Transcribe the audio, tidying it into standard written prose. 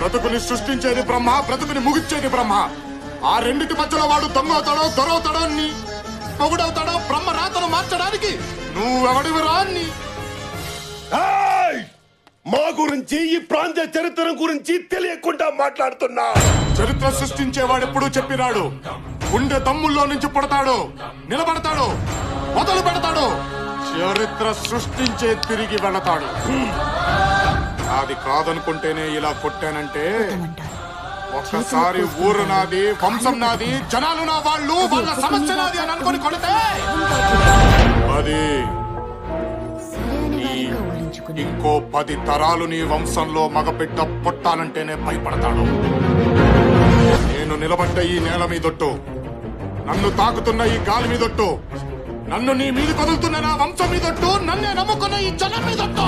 బ్రతుకుని సృష్టించేది బ్రహ్మ, బ్రతుకుని ముగిచ్చేది బ్రహ్మ. ఆ రెండిటి మధ్యలో వాడు దొంగవుతాడో దొరవుతాడో నీ మొగుడవుతాడో బ్రహ్మ రాతను మార్చడానికి నువ్వెవడివిరా నీ. మా గురించి ఈ ప్రాంత చరిత్ర గురించి తెలియకుండా మాట్లాడుతున్నా. చరిత్ర సృష్టించేవాడెప్పుడు చెప్పినాడు, గుండె దమ్ముల్లో నుంచి పుడతాడు, నిలబడతాడు, మొదలు పెడతాడు, చరిత్ర సృష్టించే తిరిగి వెళతాడు. అది కాదనుకుంటేనే ఇలా కొట్టానంటే ఒక్కసారి ఊరు నాది, వంశం నాది, జనాలు నా వాళ్ళు, వాళ్ళ సమస్య నాది అని అనుకుని కొడితే అది ఇంకో 10 తరాలు నీ వంశంలో మగబిడ్డ పుట్టాలంటేనే భయపడతాడు. నేను నిలబడ్డ ఈ నేల మీదొట్టు, నన్ను తాకుతున్న ఈ గాలి మీదొట్టు, నన్ను నీ మీద కదులుతున్న నా వంశం మీదొట్టు, నన్నే నమ్ముకున్న ఈ జనం మీదొట్టు.